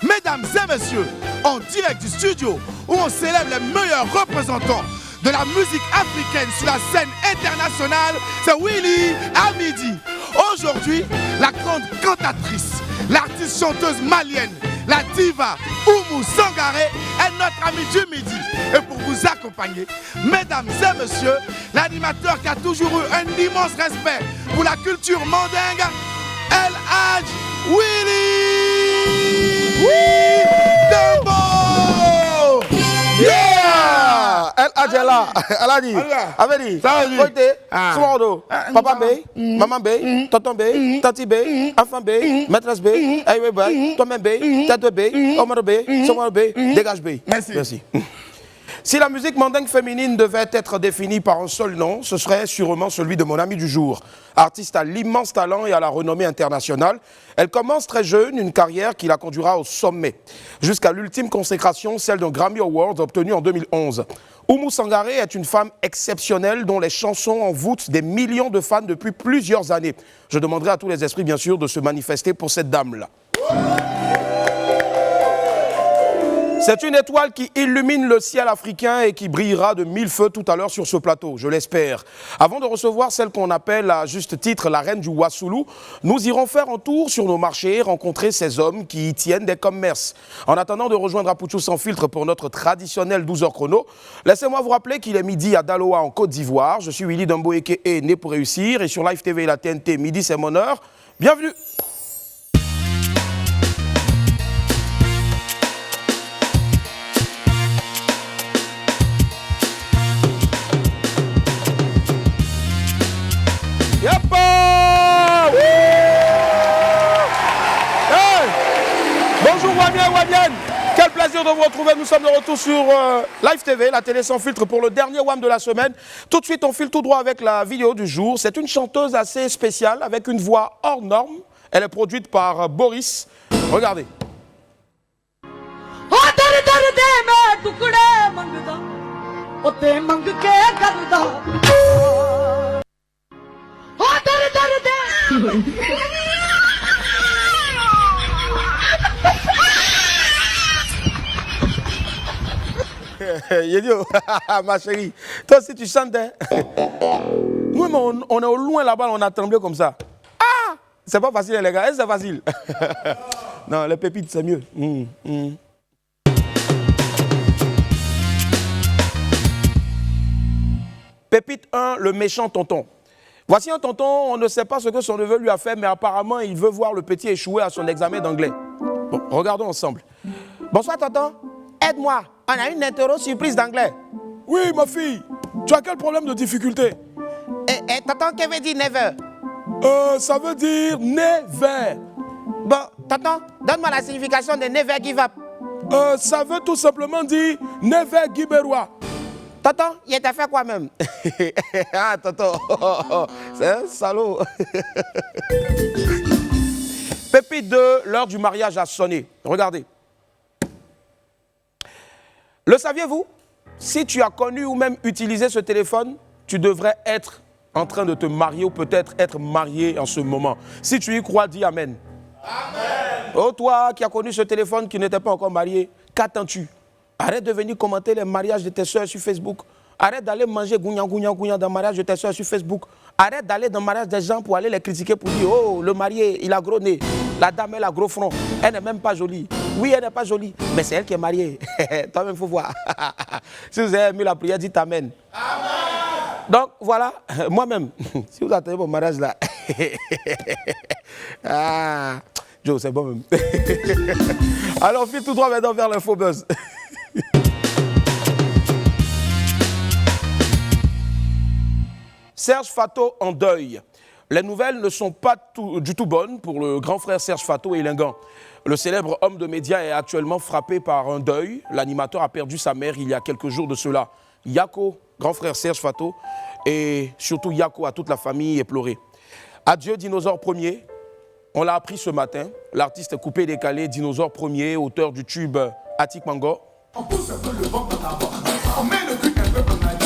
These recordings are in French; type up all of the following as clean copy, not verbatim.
Mesdames et messieurs, en direct du studio où on célèbre les meilleurs représentants de la musique africaine sur la scène internationale, c'est Willy à midi. Aujourd'hui, la grande cantatrice, l'artiste chanteuse malienne, la diva Oumou Sangaré est notre ami du midi. Et pour vous accompagner, mesdames et messieurs, l'animateur qui a toujours eu un immense respect pour la culture mandingue, El Hadj Willy Dembo. Yeah! El Hadj est là. Elle a dit. Avedi. Côté. Soumando. Papa Bey. Maman Bey. Tonton Bey. Tati Bey. Enfant Bey. Maîtresse Bey. Aïwe Bey. Toi-même Bey. Tête Bey. Omar Bey. Soumando Bey. Dégage Bey. Merci. Si la musique mandingue féminine devait être définie par un seul nom, ce serait sûrement celui de mon ami du jour. Artiste à l'immense talent et à la renommée internationale, elle commence très jeune une carrière qui la conduira au sommet, jusqu'à l'ultime consécration, celle d'un Grammy Award obtenu en 2011. Oumou Sangaré est une femme exceptionnelle dont les chansons envoûtent des millions de fans depuis plusieurs années. Je demanderai à tous les esprits, bien sûr, de se manifester pour cette dame-là. C'est une étoile qui illumine le ciel africain et qui brillera de mille feux tout à l'heure sur ce plateau, je l'espère. Avant de recevoir celle qu'on appelle à juste titre la reine du Wassoulou, nous irons faire un tour sur nos marchés, rencontrer ces hommes qui y tiennent des commerces. En attendant de rejoindre Apouchou sans filtre pour notre traditionnel 12h chrono, laissez-moi vous rappeler qu'il est midi à Daloa en Côte d'Ivoire. Je suis Willy Dembo aka Né pour réussir et sur Live TV et la TNT, midi c'est mon heure. Bienvenue. Bonjour Wamienne, quel plaisir de vous retrouver, nous sommes de retour sur Live TV, la télé sans filtre pour le dernier WAM de la semaine. Tout de suite on file tout droit avec la vidéo du jour, c'est une chanteuse assez spéciale avec une voix hors norme, elle est produite par Boris, regardez. Yedio, ma chérie, toi aussi tu chantes. Nous, on est au loin là-bas, on a tremblé comme ça. Ah, c'est pas facile les gars, c'est facile. Non, les pépites c'est mieux. Pépite 1, le méchant tonton. Voici un tonton, on ne sait pas ce que son neveu lui a fait, mais apparemment il veut voir le petit échouer à son examen d'anglais. Bon, regardons ensemble. Bonsoir tonton, aide-moi, on a une interro surprise d'anglais. Oui ma fille, tu as quel problème de difficulté? Tonton, qu'est-ce que veut dire never? Ça veut dire nez vert. Bon, tonton, donne-moi la signification de never give up. Ça veut tout simplement dire never giberois. Tonton, il t'a fait quoi même? Ah, tonton, c'est un salaud. Pépite 2, l'heure du mariage a sonné. Regardez. Le saviez-vous? Si tu as connu ou même utilisé ce téléphone, tu devrais être en train de te marier ou peut-être être marié en ce moment. Si tu y crois, dis Amen. Amen. Oh, toi qui as connu ce téléphone qui n'était pas encore marié, qu'attends-tu? Arrête de venir commenter les mariages de tes soeurs sur Facebook. Arrête d'aller manger gougnan dans le mariage de tes soeurs sur Facebook. Arrête d'aller dans le mariage des gens pour aller les critiquer pour dire « Oh, le marié, il a gros nez. La dame, elle a gros front. Elle n'est même pas jolie. » Oui, elle n'est pas jolie, mais c'est elle qui est mariée. Toi-même, il faut voir. Si vous avez mis la prière, dites Amen. Amen. Donc, voilà, moi-même, si vous attendez mon mariage là. Ah, Joe, c'est bon même. Alors, file tout droit maintenant vers l'info buzz. Serge Fato en deuil. Les nouvelles ne sont pas du tout bonnes pour le grand frère Serge Fato et Lingan. Le célèbre homme de médias est actuellement frappé par un deuil. L'animateur a perdu sa mère il y a quelques jours de cela. Yako, grand frère Serge Fato, et surtout Yako à toute la famille est pleuré. Adieu dinosaure premier. On l'a appris ce matin. L'artiste coupé décalé, dinosaure premier, auteur du tube Atik Mango. On pousse un peu le ventre en avant. On met le cul un peu en arrière.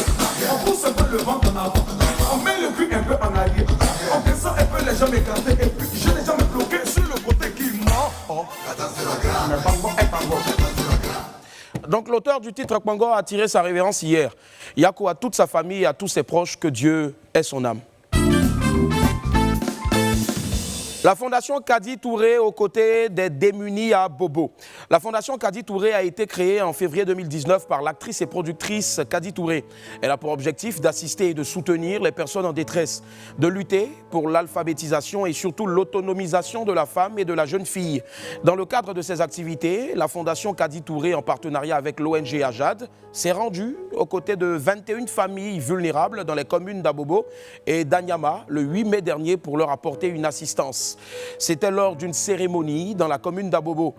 On pousse un peu le ventre en avant. On met le cul un peu en arrière. On descend un peu les jambes écartées et puis j'ai les jambes bloquées sur le côté qui ment. Oh. Mais Bango est Bango. Donc l'auteur du titre Kwango a tiré sa révérence hier. Yako à toute sa famille et à tous ses proches, que Dieu ait son âme. La fondation Kadi Touré aux côtés des démunis à Bobo. La fondation Kadi Touré a été créée en février 2019 par l'actrice et productrice Kadi Touré. Elle a pour objectif d'assister et de soutenir les personnes en détresse, de lutter pour l'alphabétisation et surtout l'autonomisation de la femme et de la jeune fille. Dans le cadre de ces activités, la fondation Kadi Touré, en partenariat avec l'ONG Ajad, s'est rendue aux côtés de 21 familles vulnérables dans les communes d'Abobo et d'Anyama le 8 mai dernier pour leur apporter une assistance. C'était lors d'une cérémonie dans la commune d'Abobo.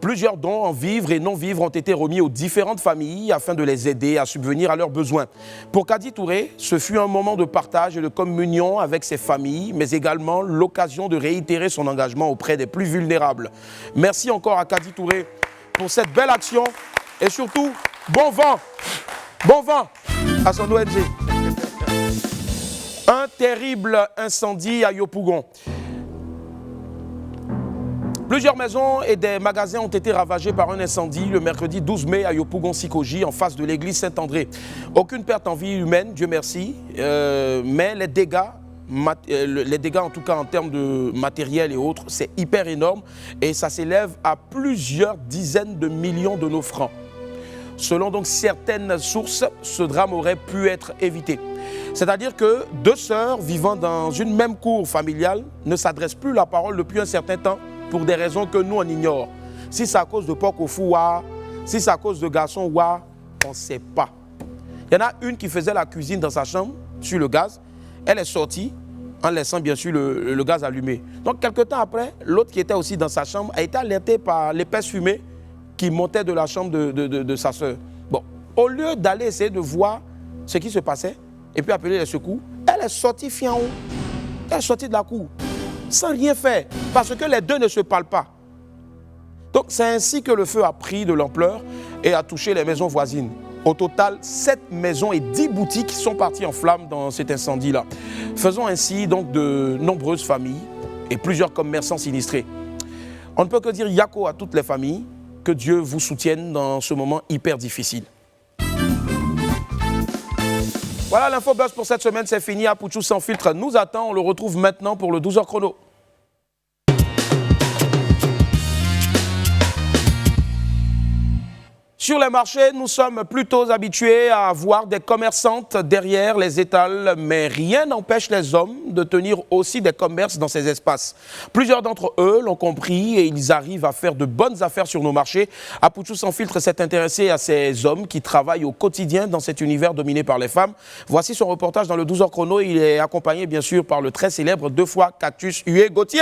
Plusieurs dons en vivres et non-vivres ont été remis aux différentes familles afin de les aider à subvenir à leurs besoins. Pour Kadi Touré, ce fut un moment de partage et de communion avec ses familles, mais également l'occasion de réitérer son engagement auprès des plus vulnérables. Merci encore à Kadi Touré pour cette belle action et surtout, bon vent à son ONG. Un terrible incendie à Yopougon. Plusieurs maisons et des magasins ont été ravagés par un incendie le mercredi 12 mai à Yopougon-Sikoji, en face de l'église Saint-André. Aucune perte en vie humaine, Dieu merci, mais les dégâts en tout cas en termes de matériel et autres, c'est hyper énorme et ça s'élève à plusieurs dizaines de millions de nos francs. Selon donc certaines sources, ce drame aurait pu être évité. C'est-à-dire que deux sœurs vivant dans une même cour familiale ne s'adressent plus la parole depuis un certain temps pour des raisons que nous on ignore. Si c'est à cause de porc au fou, si c'est à cause de garçon, on ne sait pas. Il y en a une qui faisait la cuisine dans sa chambre sur le gaz. Elle est sortie en laissant bien sûr le gaz allumé. Donc quelque temps après, l'autre qui était aussi dans sa chambre a été alerté par l'épaisse fumée qui montait de la chambre de sa sœur. Bon, au lieu d'aller essayer de voir ce qui se passait et puis appeler les secours, elle est sortie fiant. Elle est sortie de la cour sans rien faire parce que les deux ne se parlent pas. Donc c'est ainsi que le feu a pris de l'ampleur et a touché les maisons voisines. Au total, 7 maisons et 10 boutiques sont parties en flammes dans cet incendie-là, faisant ainsi donc de nombreuses familles et plusieurs commerçants sinistrés. On ne peut que dire Yako à toutes les familles, que Dieu vous soutienne dans ce moment hyper difficile. Voilà, l'info buzz pour cette semaine, c'est fini. Apouchou sans filtre nous attend. On le retrouve maintenant pour le 12h chrono. Sur les marchés, nous sommes plutôt habitués à voir des commerçantes derrière les étals, mais rien n'empêche les hommes de tenir aussi des commerces dans ces espaces. Plusieurs d'entre eux l'ont compris et ils arrivent à faire de bonnes affaires sur nos marchés. Apouchou sans filtre s'est intéressé à ces hommes qui travaillent au quotidien dans cet univers dominé par les femmes. Voici son reportage dans le 12h chrono. Il est accompagné bien sûr par le très célèbre 2 fois Cactus Hué Gauthier.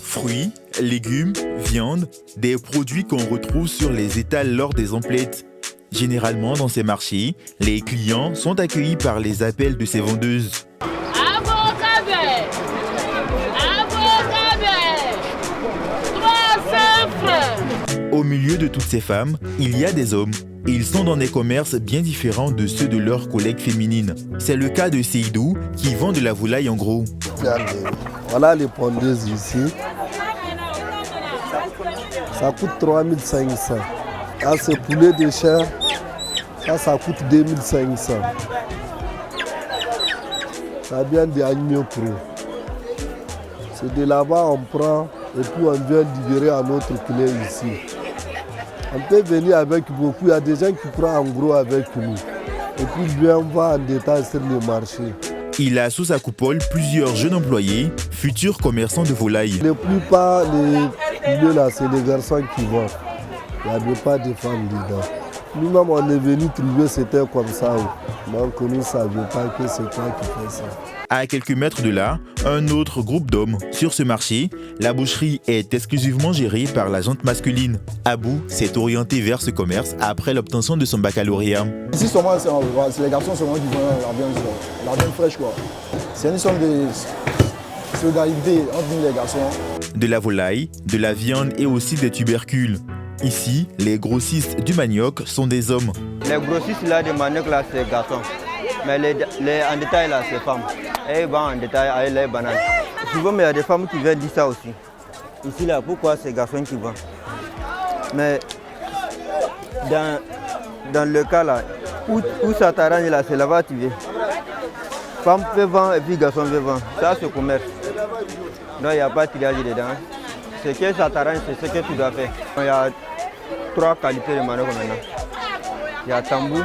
Fruits, légumes, viande, des produits qu'on retrouve sur les étals lors des emplettes. Généralement, dans ces marchés, les clients sont accueillis par les appels de ces vendeuses. Au milieu de toutes ces femmes, il y a des hommes. Ils sont dans des commerces bien différents de ceux de leurs collègues féminines. C'est le cas de Seydou qui vend de la volaille en gros. Voilà les pondeuses ici. Ça coûte 3500. Là, c'est poulet de chair. Ça coûte 2500. Ça vient des agneaux crus. C'est de là-bas on prend et puis on vient livrer à notre client ici. On peut venir avec beaucoup. Il y a des gens qui prennent en gros avec nous. Et puis bien on va en détail sur le marché. Il a sous sa coupole plusieurs jeunes employés, futurs commerçants de volailles. La plupart des poulets là, c'est les garçons qui vendent. Il n'y a pas de femmes dedans. Nous-mêmes, on est venus trouver, c'était comme ça. Donc nous ne savions pas que c'est toi qui fais ça. À quelques mètres de là, un autre groupe d'hommes. Sur ce marché, la boucherie est exclusivement gérée par la gente masculine. Abou s'est orienté vers ce commerce après l'obtention de son baccalauréat. Ici, seulement, c'est les garçons seulement qui vendent la viande fraîche, quoi. C'est une sorte de solidarité entre les garçons. De la volaille, de la viande et aussi des tubercules. Ici, les grossistes du manioc sont des hommes. Les grossistes là, de manioc, là, c'est garçons. Mais en détail, là, c'est femmes. Et en détail, avec les bananes. Souvent, mais il y a des femmes qui viennent dire ça aussi. Ici, là, pourquoi ces garçons qui vendent? Mais dans le cas là, où ça t'arrange là, c'est là-bas tu veux. Femme peut vendre et puis garçon peut vendre. Ça, c'est commerce. Non, il n'y a pas de tirage dedans. Ce que ça t'arrange, c'est ce que tu dois faire. Il y a 3 qualités de manioc maintenant. Il y a tambou,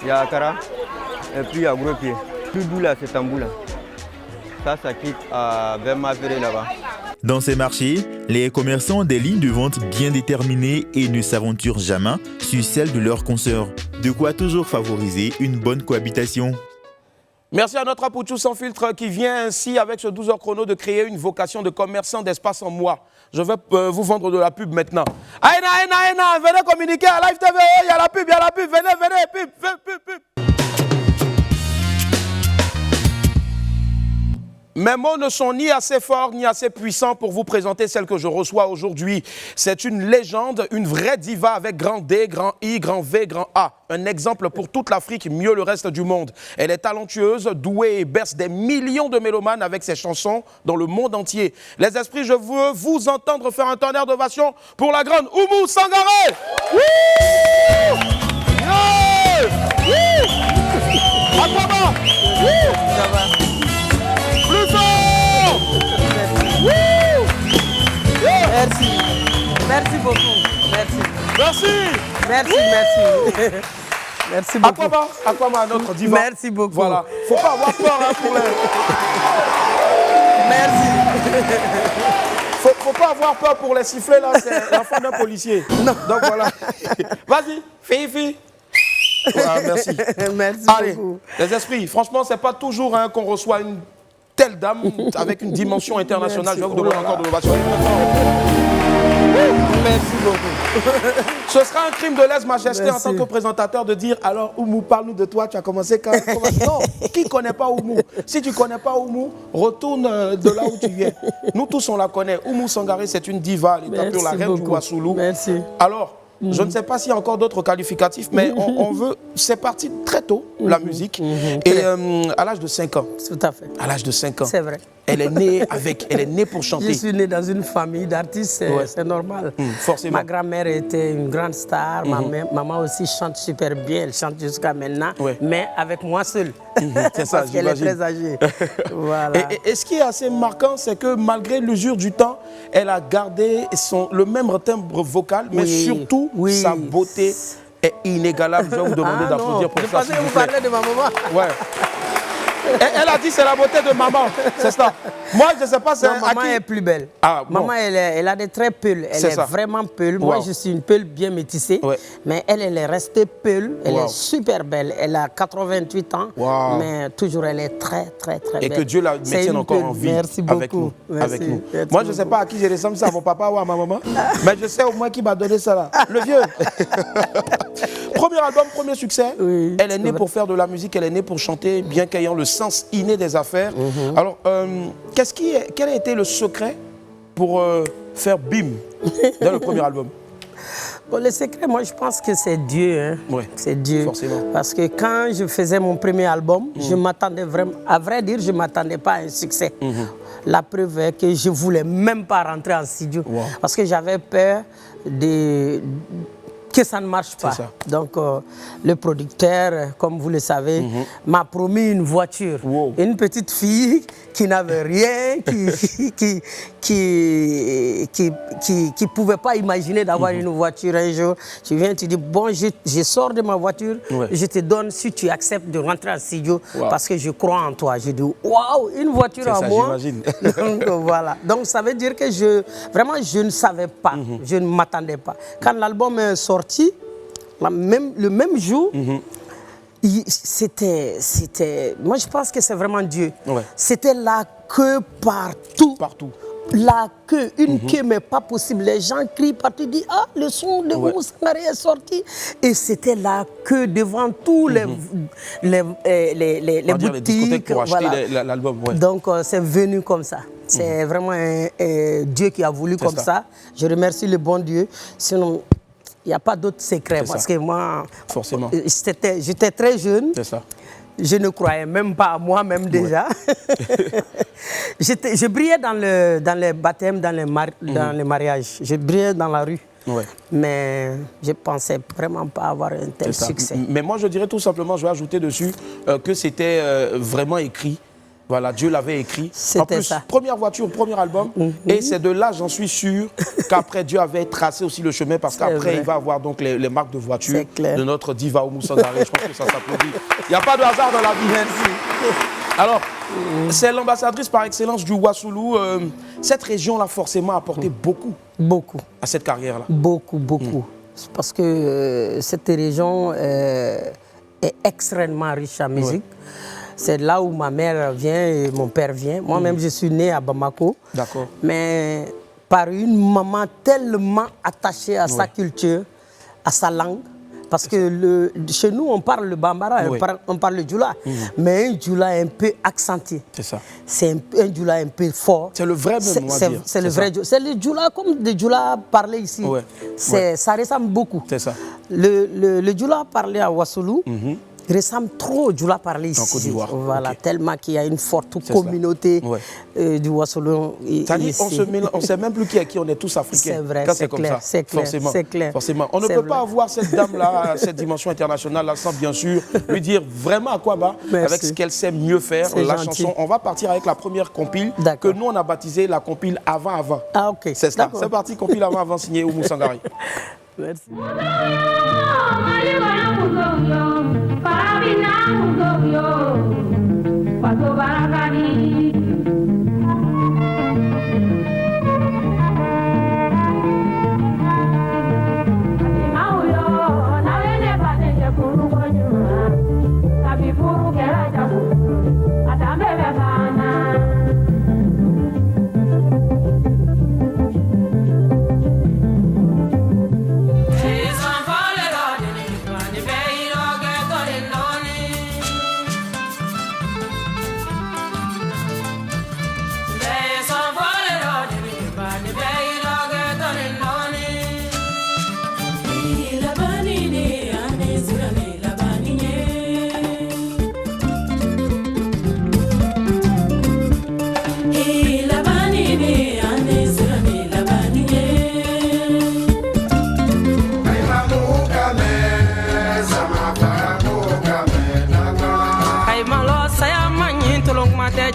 il y a akara et puis il y a gros pied. Plus doux là, c'est tambou là. Ça quitte à Verma Ferré là-bas. Dans ces marchés, les commerçants ont des lignes de vente bien déterminées et ne s'aventurent jamais sur celles de leurs consoeurs. De quoi toujours favoriser une bonne cohabitation. Merci à notre Apouchou sans filtre qui vient ainsi avec ce 12 heures chrono de créer une vocation de commerçant d'espace en moi. Je vais vous vendre de la pub maintenant. Aïna, venez communiquer à Live TV, il y a la pub, venez, pub. Mes mots ne sont ni assez forts ni assez puissants pour vous présenter celle que je reçois aujourd'hui. C'est une légende, une vraie diva avec grand D, grand I, grand V, grand A. Un exemple pour toute l'Afrique, mieux le reste du monde. Elle est talentueuse, douée et berce des millions de mélomanes avec ses chansons dans le monde entier. Les esprits, je veux vous entendre faire un tonnerre d'ovation pour la grande Oumou Sangaré. Aquaba. Ça va. Plus fort. Merci. Merci beaucoup. Merci. Merci beaucoup. Aquaba, notre diva. Merci beaucoup. Voilà. Faut pas avoir peur pour les... Merci. Faut pas avoir peur pour les sifflets là, c'est l'enfant d'un policier. Non. Donc voilà. Vas-y, Fifi. Voilà, merci. Merci Allez, beaucoup. les esprits, franchement, c'est pas toujours qu'on reçoit une telle dame avec une dimension internationale. Merci. Je vais vous demander encore de l'ovation. Merci beaucoup. Ce sera un crime de lèse-majesté en Merci. tant que présentateur de dire alors Oumou, parle-nous de toi, tu as commencé quand? Non, qui ne connaît pas Oumou? Si tu ne connais pas Oumou, retourne de là où tu viens. Nous tous on la connaît. Oumou Sangaré, c'est une diva, l'état pur, la reine du Wassoulou. Merci. Alors, je ne sais pas s'il y a encore d'autres qualificatifs, mais on veut. C'est parti très tôt, la musique. Et à l'âge de 5 ans. Tout à fait. À l'âge de 5 ans. C'est vrai. Elle est née pour chanter. Je suis né dans une famille d'artistes, c'est normal. Forcément. Ma grand-mère était une grande star, maman aussi chante super bien, elle chante jusqu'à maintenant, mais avec moi seule. C'est ça, parce qu'elle est j'imagine. très âgée. Voilà. Et ce qui est assez marquant, c'est que malgré l'usure du temps, elle a gardé le même timbre vocal, mais surtout sa beauté est inégalable. Je vais vous demander d'applaudir pour ça. Je pensais que vous parlez de ma maman. Ouais. Elle a dit c'est la beauté de maman, c'est ça. Moi, je ne sais pas, c'est non, maman est plus belle. Ah, bon. Maman, elle a des traits peuls. Elle est vraiment peule. Moi, je suis une peule bien métissée. Mais elle est restée peule. Elle est super belle. Elle a 88 ans. Mais toujours, elle est très, très, très belle. Et que Dieu la maintienne encore en vie. Merci beaucoup. Avec nous. Merci. Avec nous. Merci Moi, je ne sais pas à qui je ressemble, ça à mon papa ou à ma maman. Mais je sais au moins qui m'a donné ça là. Le vieux. Premier album, premier succès. Oui, elle est née pour faire de la musique, elle est née pour chanter, bien qu'ayant le sens inné des affaires. Alors, quel a été le secret pour faire bim dans le premier album? Bon, le secret, moi, je pense que c'est Dieu. Hein. Ouais, c'est Dieu. Forcément. Parce que quand je faisais mon premier album, je m'attendais vraiment, à vrai dire, je ne m'attendais pas à un succès. La preuve est que je ne voulais même pas rentrer en studio. Parce que j'avais peur que ça ne marche pas. Donc, le producteur, comme vous le savez, m'a promis une voiture. Une petite fille qui n'avait rien, qui pouvait pas imaginer d'avoir une voiture un jour. Je viens, tu dis, bon, je sors de ma voiture, je te donne si tu acceptes de rentrer en studio parce que je crois en toi. Je dis, waouh, une voiture à moi. Donc, voilà. Donc, ça veut dire que je ne savais pas, je ne m'attendais pas. Quand l'album est sorti, le même jour, c'était, moi je pense que c'est vraiment Dieu. C'était la queue partout. La queue, une queue, mais pas possible. Les gens crient partout, disent ah, le son de Oumou Sangaré est sorti. Et c'était la queue devant tous les boutiques. Les discothèques pour acheter l'album. Donc c'est venu comme ça. C'est vraiment Dieu qui a voulu comme ça. Je remercie le bon Dieu. Sinon, il n'y a pas d'autre secret parce que moi, forcément, j'étais très jeune. C'est ça. Je ne croyais même pas à moi-même déjà. Je brillais dans les baptêmes, dans les mariages. Je brillais dans la rue. Ouais. Mais je ne pensais vraiment pas avoir un tel succès. Mais moi, je dirais tout simplement, je vais ajouter dessus que c'était vraiment écrit. Voilà, Dieu l'avait écrit. En plus, ça. Première voiture, premier album. Et c'est de là, j'en suis sûr, qu'après Dieu avait tracé aussi le chemin parce qu'après, il va avoir donc les marques de voiture de notre diva Oumou Sangaré. Je pense que ça s'applaudit. Il n'y a pas de hasard dans la vie. Merci. Alors, c'est l'ambassadrice par excellence du Wassoulou. Cette région-là, forcément, a apporté beaucoup à cette carrière-là. Beaucoup. Parce que cette région est extrêmement riche en musique. C'est là où ma mère vient et mon père vient. Moi-même, je suis né à Bamako. D'accord. Mais par une maman tellement attachée à sa culture, à sa langue. Parce que chez nous, on parle le Bambara, on parle le Djoula. Mais un Djoula un peu accentué. C'est ça. C'est un Djoula un peu fort. C'est le vrai même, on va dire. C'est le vrai Djoula. C'est le Djoula comme le Djoula parlait ici. Ça ressemble beaucoup. C'est ça. Le Djoula parlé à Wassoulou ressemble trop au Djoula parlé ici. En Côte d'Ivoire. Voilà, tellement qu'il y a une forte communauté du Wassoulou. C'est-à-dire, on ne sait même plus qui est qui, on est tous africains. C'est vrai, c'est comme ça. C'est clair, forcément, c'est clair. Forcément. On ne peut pas avoir cette dame-là, cette dimension internationale-là, sans bien sûr lui dire vraiment à quoi va, avec ce qu'elle sait mieux faire, la chanson. On va partir avec la première compile que nous, on a baptisée la compile avant-avant. Ah, ok. C'est ça. C'est parti, compile avant-avant, signé Oumou Sangaré. Merci.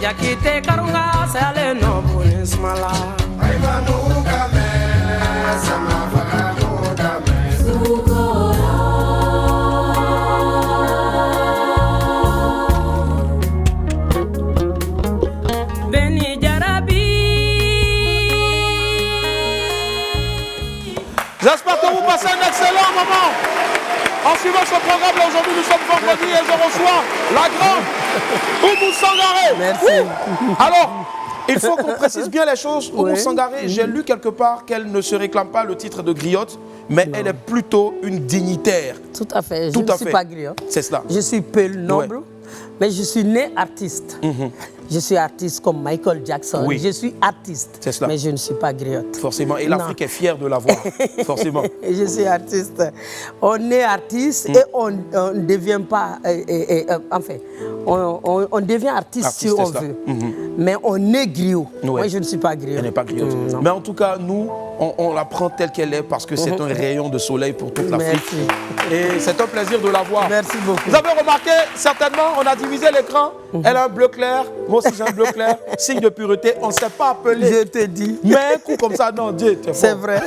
Jakite karunga sale no bunis mala. Ay manuka me sama faganuka me sukora. Beni jarabi. J'espère que vous passez un excellent moment. En suivant ce programme, là aujourd'hui nous sommes vendredi et je reçois la grande Oumou Sangaré. Merci. Alors, il faut qu'on précise bien les choses. Oumou Sangaré, j'ai lu quelque part qu'elle ne se réclame pas le titre de griotte, mais elle est plutôt une dignitaire. Tout à fait. Je ne suis pas griotte. C'est cela. Je suis peu noble, mais je suis né artiste. Je suis artiste comme Michael Jackson. Oui. Je suis artiste, mais je ne suis pas griotte. Forcément. Et l'Afrique est fière de l'avoir. Forcément. Je suis artiste. On est artiste et on ne devient pas... enfin, on devient artiste si on veut. Mais on est griot. Moi, je ne suis pas griotte. Elle n'est pas griotte. Mais en tout cas, nous, on la prend telle qu'elle est parce que c'est un rayon de soleil pour toute l'Afrique. Et c'est un plaisir de la voir. Merci beaucoup. Vous avez remarqué, certainement, on a divisé l'écran. Elle a un bleu clair. Moi aussi, j'ai un bleu clair. Signe de pureté. On ne s'est pas appelé. Je te dis. Mais un coup comme ça, non, Dieu, tu es fort. C'est vrai.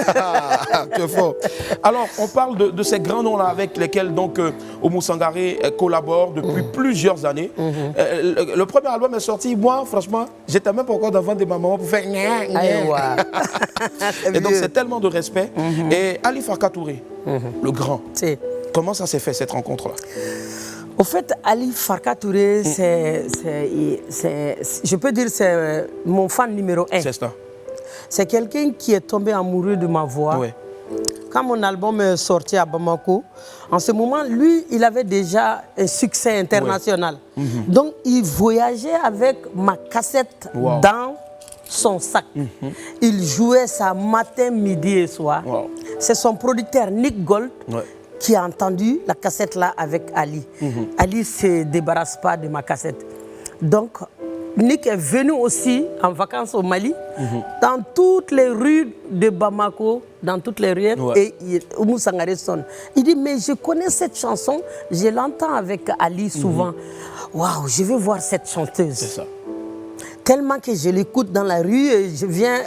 Tu es fort. Alors, on parle de ces grands noms-là avec lesquels donc Oumou Sangaré collabore depuis plusieurs années. Le premier album est sorti. Moi, franchement, j'étais même pas encore devant des mamans pour faire Et donc, c'est tellement de respect. Et Ali Farka Touré, le grand. Comment ça s'est fait, cette rencontre-là? Au fait, Ali Farka Touré, je peux dire c'est mon fan numéro 1. C'est ça. C'est quelqu'un qui est tombé amoureux de ma voix. Quand mon album est sorti à Bamako, en ce moment, lui, il avait déjà un succès international. Donc, il voyageait avec ma cassette dans son sac. Il jouait ça matin, midi et soir. C'est son producteur, Nick Gold, qui a entendu la cassette là avec Ali. Ali ne se débarrasse pas de ma cassette. Donc, Nick est venu aussi en vacances au Mali, dans toutes les rues de Bamako, dans toutes les rues, et Oumou Sangaré sonne. Il dit, mais je connais cette chanson, je l'entends avec Ali souvent. Waouh, je veux voir cette chanteuse. C'est ça. Tellement que je l'écoute dans la rue, et je viens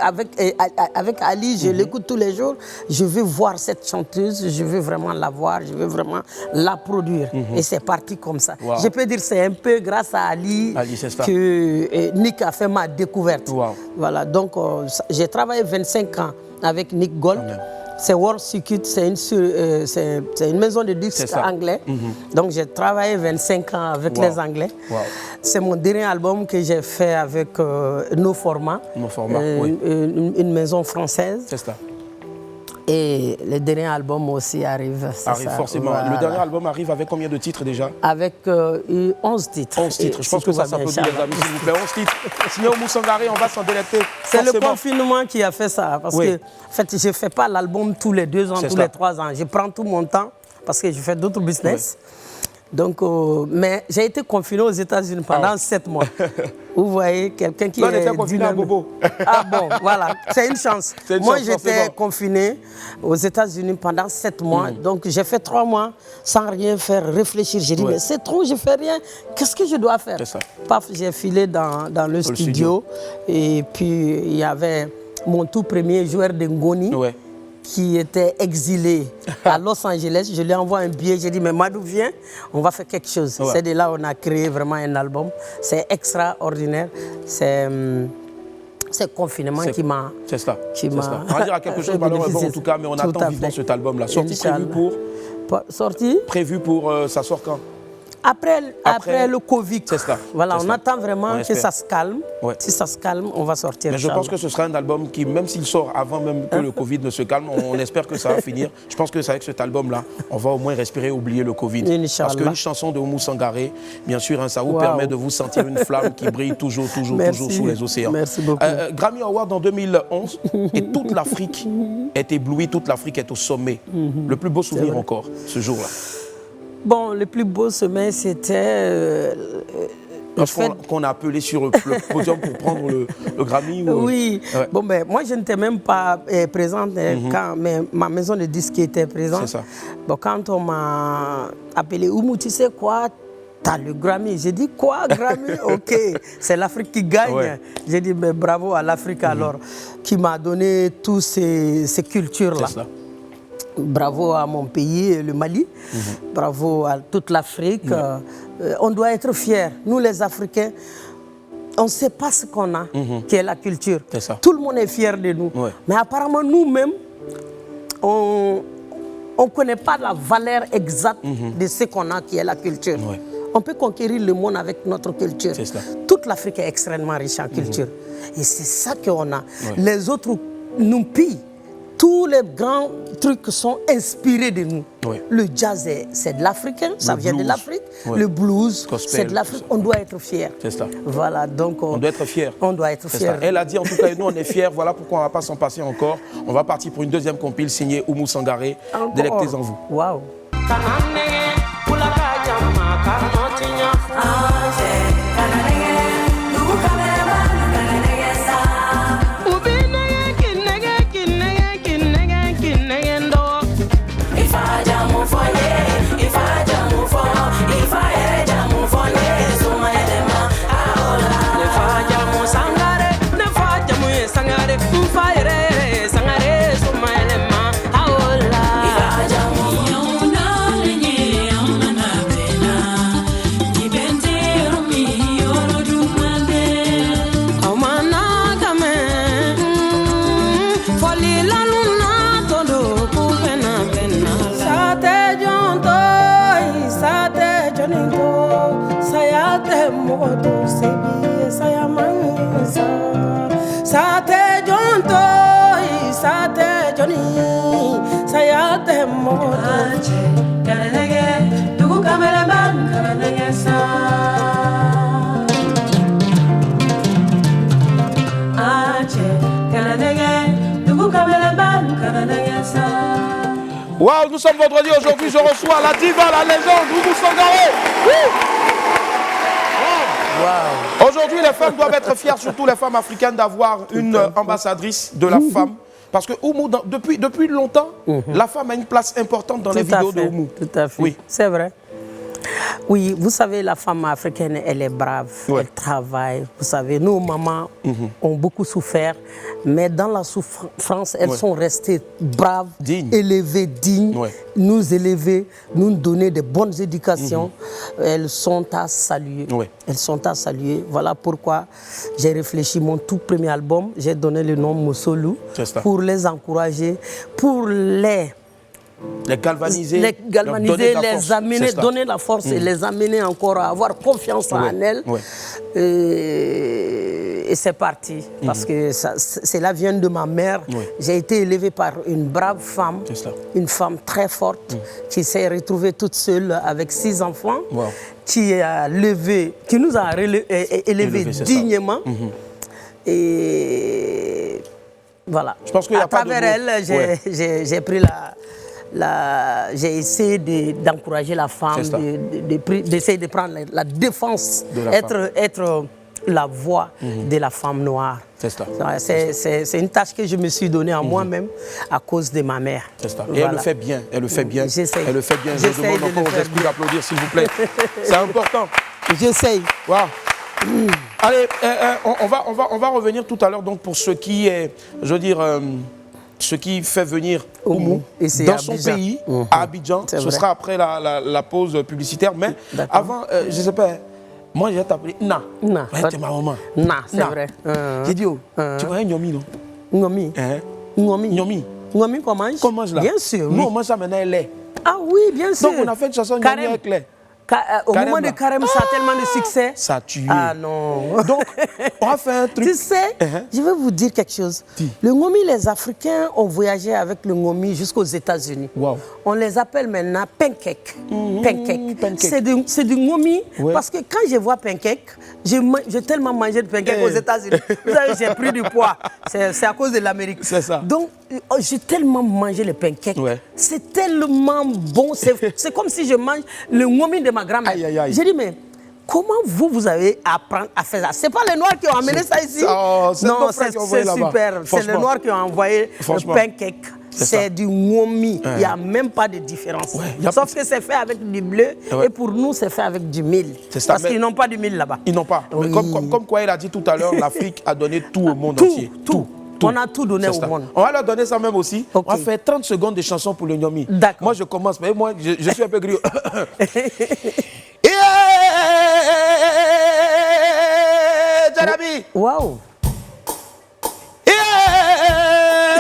avec Ali, je l'écoute tous les jours. Je veux voir cette chanteuse, je veux vraiment la voir, je veux vraiment la produire. Et c'est parti comme ça. Wow. Je peux dire que c'est un peu grâce à Ali que Nick a fait ma découverte. Wow. Voilà, donc j'ai travaillé 25 ans avec Nick Gold. C'est World Circuit, c'est une maison de disques anglais. Donc j'ai travaillé 25 ans avec les Anglais. C'est mon dernier album que j'ai fait avec No Format, une maison française. C'est ça. Et le dernier album aussi arrive. Arrive forcément. Voilà. Le dernier album arrive avec combien de titres déjà? Avec 11 titres. 11 titres. Je pense que ça s'applaudit, les amis, s'il vous plaît. 11 titres. Signé Oumou Sangaré, on va s'en délecter. C'est le confinement qui a fait ça. Parce que, en fait, je ne fais pas l'album tous les 2 ans, tous les 3 ans. Je prends tout mon temps parce que je fais d'autres business. Donc, mais j'ai été confiné aux États-Unis pendant 7 mois. Vous voyez, quelqu'un qui est confiné à Bobo. Ah bon, voilà, c'est une chance. Moi, j'étais confiné aux États-Unis pendant 7 mois. Donc, j'ai fait 3 mois sans rien faire, réfléchir. J'ai dit, mais c'est trop, je ne fais rien. Qu'est-ce que je dois faire? Paf, j'ai filé dans le studio. Et puis, il y avait mon tout premier joueur de Ngoni. Qui était exilé à Los Angeles. Je lui envoie un billet, j'ai dit, mais Madou, viens, on va faire quelque chose. C'est de là qu'on a créé vraiment un album. C'est extraordinaire. C'est confinement qui m'a... C'est ça. On va dire à quelque chose malheureusement en tout cas, mais on attend vivement cet album-là. Sorti prévu pour... Sorti prévu pour... ça sort quand? Après le Covid. C'est ça. Voilà, on attend vraiment que ça se calme. Si ça se calme, on va sortir. Mais je pense que ce sera un album qui, même s'il sort avant même que le Covid ne se calme, on espère que ça va finir. Je pense que c'est avec cet album-là, on va au moins respirer et oublier le Covid. Parce qu'une chanson de Oumou Sangaré, bien sûr, ça vous permet de vous sentir une flamme qui brille toujours sous les océans. Merci beaucoup. Grammy Award en 2011, et toute l'Afrique est éblouie, toute l'Afrique est au sommet. Le plus beau souvenir encore, ce jour-là. Bon, le plus beau sommet, c'était... qu'on a appelé sur le podium pour prendre le Grammy ou... Oui. Bon, ben, moi, je n'étais même pas présente quand ma maison de disques était présente. C'est ça. Bon, quand on m'a appelé, Oumou, tu sais quoi? T'as le Grammy. J'ai dit, quoi, Grammy? Ok, c'est l'Afrique qui gagne. J'ai dit, mais bravo à l'Afrique alors, qui m'a donné toutes ces cultures-là. C'est ça. Bravo à mon pays, le Mali. Bravo à toute l'Afrique. On doit être fiers. Nous, les Africains, on ne sait pas ce qu'on a, qui est la culture. Tout le monde est fier de nous. Mais apparemment, nous-mêmes, on ne connaît pas la valeur exacte de ce qu'on a, qui est la culture. On peut conquérir le monde avec notre culture. Toute l'Afrique est extrêmement riche en culture. Et c'est ça qu'on a. Les autres nous pillent. Tous les grands trucs sont inspirés de nous. Le jazz, c'est de l'africain, ça vient de l'Afrique. Le blues, c'est de l'Afrique. On doit être fiers. C'est ça. Voilà, donc on doit être fiers. On doit être fiers. Elle a dit, en tout cas, nous, on est fiers. Voilà pourquoi on ne va pas s'en passer encore. On va partir pour une deuxième compile signée Oumou Sangaré. Délectez-en vous. Waouh. Waouh, nous sommes vendredi aujourd'hui, je reçois la diva, la légende, Oumou Sangaré. Wow. Aujourd'hui, les femmes doivent être fières, surtout les femmes africaines, d'avoir une ambassadrice de la femme. Parce que Oumou, depuis longtemps, la femme a une place importante dans les vidéos de Oumou. Tout à fait, oui. C'est vrai. Oui, vous savez, la femme africaine, elle est brave, elle travaille. Vous savez, nos mamans ont beaucoup souffert, mais dans la souffrance, elles sont restées braves, élevées, dignes, nous élever, nous donner de bonnes éducations. Elles sont à saluer. Elles sont à saluer. Voilà pourquoi j'ai réfléchi mon tout premier album. J'ai donné le nom Mossolou pour les encourager, pour les galvaniser, les amener, donner la force et les amener encore à avoir confiance en elles. Et c'est parti, parce que cela vient de ma mère. J'ai été élevé par une brave femme, une femme très forte, qui s'est retrouvée toute seule avec 6 enfants, qui nous a élevés dignement. Et voilà. Je pense à travers elle, j'ai pris j'ai essayé d'encourager la femme, d'essayer de prendre la défense, être la voix de la femme noire. C'est une tâche que je me suis donnée à moi-même à cause de ma mère. Et elle le fait bien, elle le fait bien. Elle le fait bien. Je demande encore aux esprits d'applaudir, s'il vous plaît. C'est important. J'essaye. Wow. Allez, on va revenir tout à l'heure donc pour ce qui est, je veux dire, ce qui fait venir Oumou dans son pays, à Abidjan. Ce sera après la pause publicitaire. Mais avant, je ne sais pas, moi j'ai t'appelé Na. Na. C'est ma maman. Na, c'est vrai. J'ai dit, tu connais Nyomi, non? Nyomi. Nyomi. Nyomi qu'on mange? Qu'on mange là? Bien sûr. Nous, on mange ça maintenant, lait. Ah oui, bien sûr. Donc on a fait une chanson Nyomi avec lait. Au moment de Carême, ça a tellement de succès. Ça a tué. Ah non. Donc, on a fait un truc. Tu sais, je vais vous dire quelque chose. Le ngomi, les Africains ont voyagé avec le ngomi jusqu'aux États-Unis. Wow. On les appelle maintenant pancake. Pancake. C'est du ngomi. Parce que quand je vois pancake, j'ai tellement mangé de pancake aux États-Unis. Vous savez, j'ai pris du poids. C'est à cause de l'Amérique. C'est ça. Donc, j'ai tellement mangé le pancake. C'est tellement bon. C'est comme si je mange le ngomi de ma grand-mère. J'ai dit, mais comment vous avez appris à faire ça? C'est pas les Noirs qui ont amené ça ici? Non, c'est super. C'est les Noirs qui ont envoyé le pancake. C'est du ngomi. Il n'y a même pas de différence. Sauf que c'est fait avec du bleu et pour nous, c'est fait avec du mil. Parce qu'ils n'ont pas du mil là-bas. Ils n'ont pas. Comme quoi il a dit tout à l'heure, l'Afrique a donné tout au monde entier. Tout. On a tout donné au monde. On va leur donner ça même aussi. On va faire 30 secondes de chansons pour le Nyomi. Moi, je commence. Mais moi, je suis un peu griot. Waouh.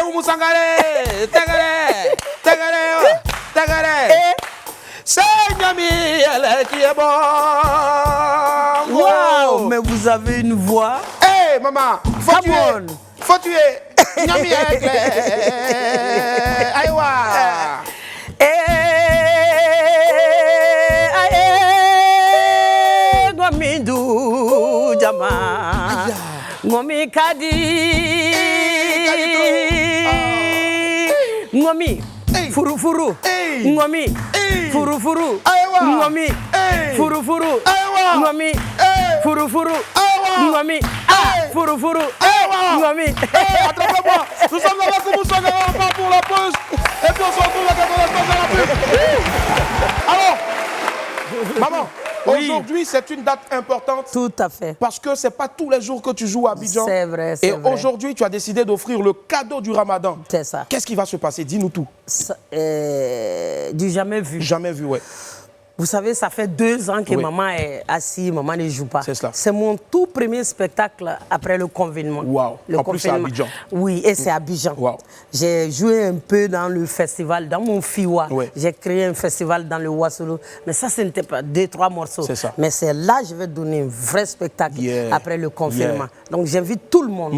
Oumou Sangaré. Tagare. C'est Nyomi, elle qui est bon. Waouh. Mais vous avez une voix. Hé, maman. Faut tuer. Nyomi avec les. Aïwa. Ngomidou Jama. Ngomi Kadi. Ngomi. Furu. Ngomi. Furu. Ngomi. Furu. Ngomi. Furu. Ngomi. Furu. Ngomi. Attrapez-moi. Nous sommes là pour vous soigner encore pour la pause. Et puis on se retrouve à 14 dans la pub. Alors, maman, aujourd'hui c'est une date importante. Tout à fait. Parce que c'est pas tous les jours que tu joues à Abidjan. C'est vrai. Et aujourd'hui, tu as décidé d'offrir le cadeau du Ramadan. C'est ça. Qu'est-ce qui va se passer? Dis-nous tout. Du jamais vu. Jamais vu, ouais. Vous savez, ça fait 2 ans que maman est assise, maman ne joue pas. C'est cela. C'est mon tout premier spectacle après le confinement. Wow. En plus, c'est à Abidjan. Oui, et c'est à Abidjan. Wow. J'ai joué un peu dans le festival, dans mon Fiwa. J'ai créé un festival dans le Ouassolo. Mais ça, ce n'était pas 2-3 morceaux. C'est ça. Mais c'est là que je vais donner un vrai spectacle après le confinement. Donc, j'invite tout le monde.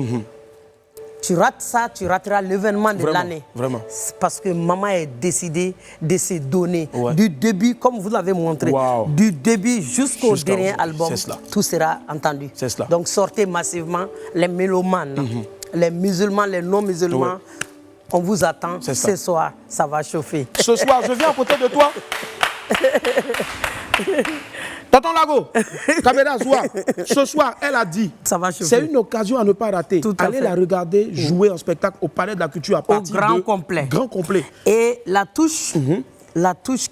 Tu rates ça, tu rateras l'événement de l'année. Vraiment. Parce que maman est décidée de se donner. Du début, comme vous l'avez montré, du début jusqu'au dernier album, tout sera entendu. Donc sortez massivement les mélomanes, les musulmans, les non-musulmans. On vous attend C'est ça. ce soir, ça va chauffer. Ce soir, je viens à côté de toi. Tonton Lago, caméra Zoua, ce soir, elle a dit, ça va chauffer. C'est une occasion à ne pas rater. Tout à Allez fait. la regarder jouer en spectacle au Palais de la Culture à partir Au grand de complet. Grand complet. Et la touche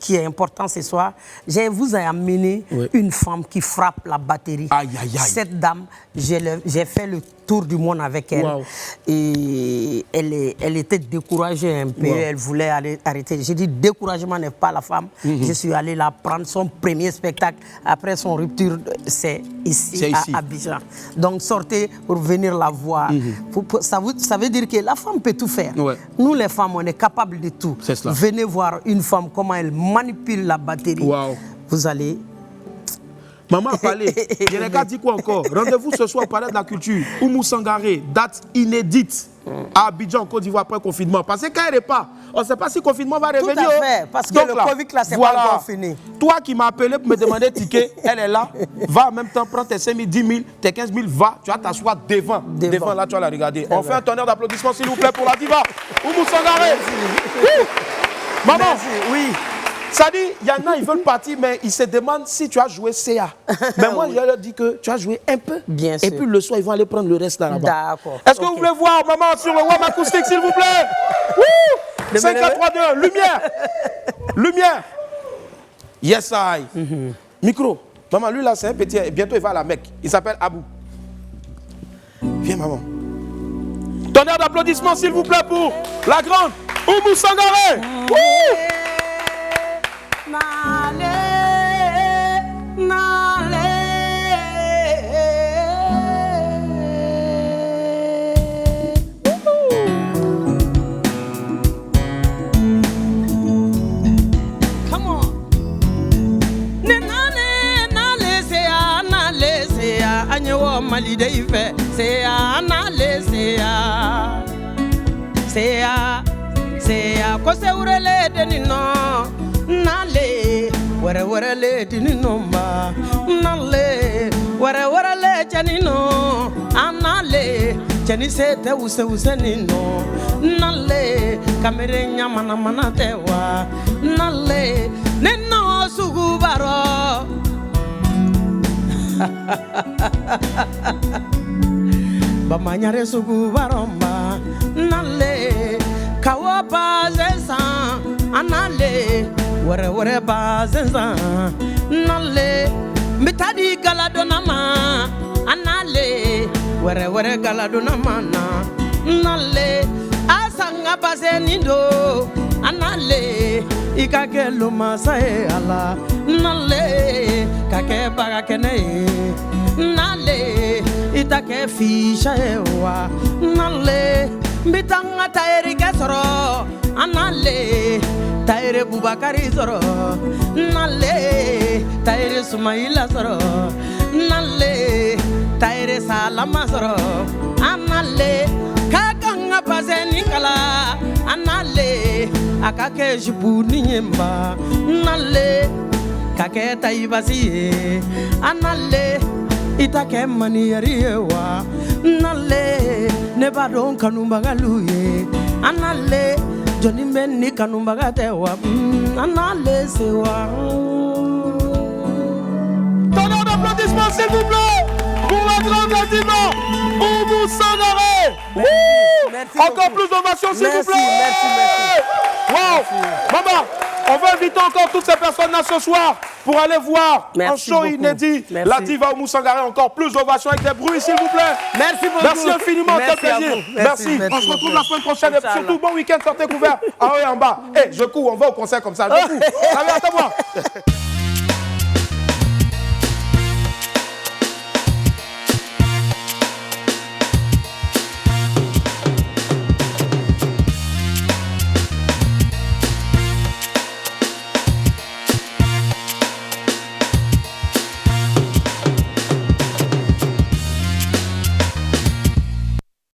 qui est importante ce soir, je vous ai amené Oui. une femme qui frappe la batterie. Aïe, aïe, aïe. Cette dame, j'ai fait le tour du monde avec elle. Wow. Et elle était découragée un peu, Wow. elle voulait arrêter. J'ai dit, découragement n'est pas la femme. Je suis allé la prendre, son premier spectacle. Après son rupture, c'est ici, à Abidjan. Donc sortez pour venir la voir. Ça veut dire que la femme peut tout faire. Ouais. Nous les femmes, on est capables de tout. C'est cela. Venez voir une femme, comment elle manipule la batterie. Wow. Vous allez... Maman a parlé. Yeneka dit quoi encore? Rendez-vous ce soir au Palais de la Culture. Oumou Sangaré, date inédite. À Abidjan, Côte d'Ivoire, après confinement. Parce que quand elle n'est pas, on ne sait pas si le confinement va revenir. Tout à fait, parce que Donc le là, Covid, là, c'est voilà. pas encore fini. Toi qui m'as appelé pour me demander ticket, elle est là. Va en même temps, prends tes 5 000, 10 000, tes 15 000, va. Tu vas t'asseoir devant. Devant, là, tu vas la regarder. On fait un tonnerre d'applaudissements, s'il vous plaît, pour la diva. Oumou Sangaré. Maman. Merci, oui. Ça dit, il y en a, ils veulent partir, mais ils se demandent si tu as joué CA. Mais moi, je leur dis que tu as joué un peu. Bien sûr. Et puis le soir, ils vont aller prendre le reste là-bas. D'accord. Est-ce que vous voulez voir maman sur le WAM acoustique, s'il vous plaît? Wouh! 5, 4, 3, 2, 1, lumière! Lumière! Yes, I. Micro. Maman, lui là, c'est un petit. Bientôt, il va à la Mecque. Il s'appelle Abou. Viens, maman. Tonnerre d'applaudissements, s'il vous plaît, pour la grande Oumou Sangaré. Wouh! Come on. Anyewo malide ife seya seya ko se urele denino nale were le denino ma nale were le janino anale jani se te use nino nale kamere nyamana mana tewa nale neno sugubaro Bamanyare sugu baromba nale kawaba zensa anale were bazensa nale mitadi galadonama anale were galadonama nale asanga bazenindo anale ikake lumasae ala nale kake bagakene nale itake fisha ewa nale bitanga tairi gesoro anale tairi bubakari zoro nale tairi sumaila zoro nale tairi salama zoro anale kakanga bazeni kala anale akake jibuni nyemba nale kake taibasi anale itake maniyariwa nale nebadon kanumbagaluye anale joni menni kanumbagatewa anale sewa. Tonnerre d'applaudissements, s'il vous plaît, pour la grande diva Oumou Sangaré. Merci Encore beaucoup. plus d'ovations, s'il vous Merci, plaît. merci. Wow. Maman, on va inviter encore toutes ces personnes-là ce soir pour aller voir Merci un show beaucoup. inédit. Merci. La diva Oumou Sangaré. Encore plus d'ovations avec des bruits, s'il vous plaît. Merci beaucoup. Merci infiniment, quel Merci à plaisir. vous. Merci. Merci On se retrouve beaucoup. la semaine prochaine. Et Inch'Allah. surtout, bon week-end, sortez couvert. En haut et en bas. Eh, je cours, on va au concert comme ça. Je cours. Allez, attends-moi.